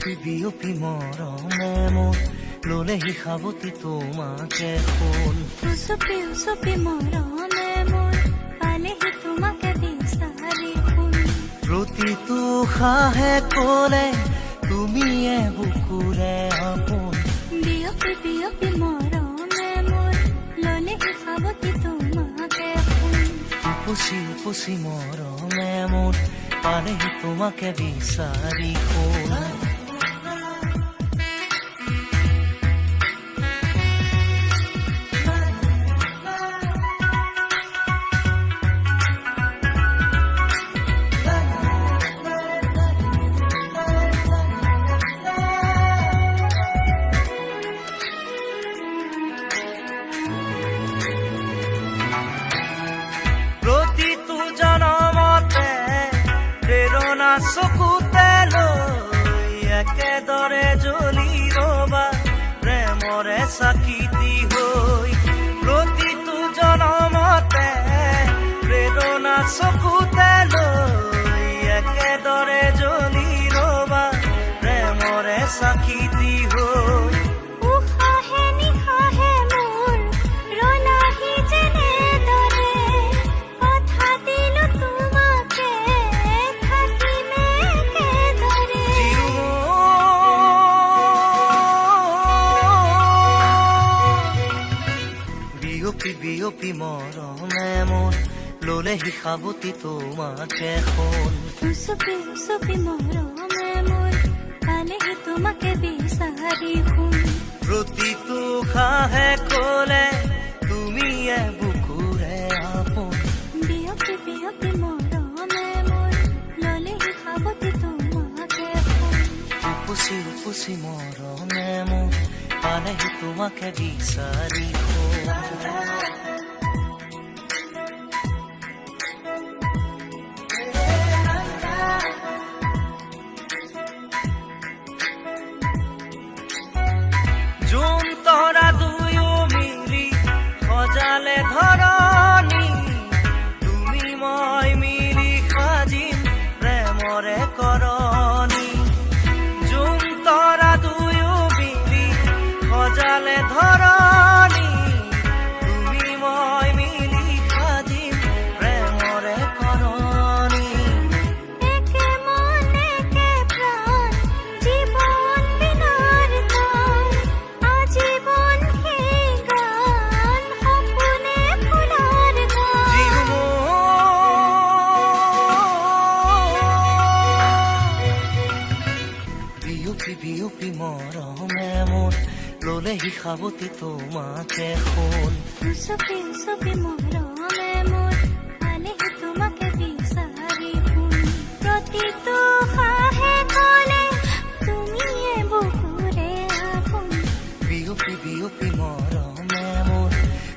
বিয়পি মৰমে মোৰ ললেহি সাৱটি তোমাকে সোণ। উচপি উচপি মৰমে মোৰ পালেহি তোমাকে বিচাৰি সোণ। প্ৰতিটো সাহে কলে তুমিয়ে বুকুৰে আপোন। বিয়পি বিয়পি মৰমে মোৰ ললেহি সাৱটি তোমাকে সোণ। উপচি উপচি মৰমে মোৰ পালেহি তোমাকে বিচাৰি সোণ। প্ৰতিটো জনমতে প্ৰেৰণা চকুতে লৈ একেদৰে জ্বলি ৰবা প্ৰেমৰে চাকিতি হৈ। প্ৰতিটো জনমতে প্ৰেৰণা চকুতে লৈ একেদৰে জ্বলি ৰবা প্ৰেমৰে চাকিতি হৈ। উশাহে নিশাহে মোৰ ৰলাহি যেনেদৰে কথা দিলো তোমাকে থাকিমে একেদৰে। বিয়পি বিয়পি মৰমে মোৰ ললেহি সাৱটি তোমাকে সোণ। উচপি উচপি মৰমে মোৰ পালেহি তোমাকে বিচাৰি সোণ। প্ৰতিটো সাহে কলে তুমিয়ে বুকুৰে আপোন। বিয়পি বিয়পি মৰমে মোৰ ললেহি সাৱটি তোমাকে সোণ। উপচি উপচি মৰমে মোৰ পালেহি তোমাকে বিচাৰি সোণ। জোন তৰা দুয়ো মিলি সজালে ধৰণী তুমি মই মিলি সাজিম প্ৰেমৰে কৰণী। জোন তৰা দুয়ো মিলি সজালে ধৰণী তুমি মই মিলি সাজিম প্ৰেমৰে কৰণী। একে মন একে প্ৰাণ জীৱন বিনাৰ গান আজীৱন সেই গান সপোনে ফুলাৰ গান। বিয়পি বিয়পি মৰমে মোৰ ললেহি সাৱটি তোমাকে সোণ। উচপি উচপি মৰমে মোৰ পালেহি তোমাকে বিচাৰি সোণ। প্ৰতিটো সাহে কলে তুমিয়ে বুকুৰে আপোন। বিয়পি বিয়পি মৰমে মোৰ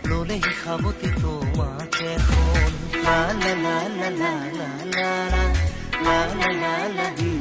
ললেহি সাৱটি তোমাকে সোণ। লা লা লা লা লা লা লা লা লা লা লা লা।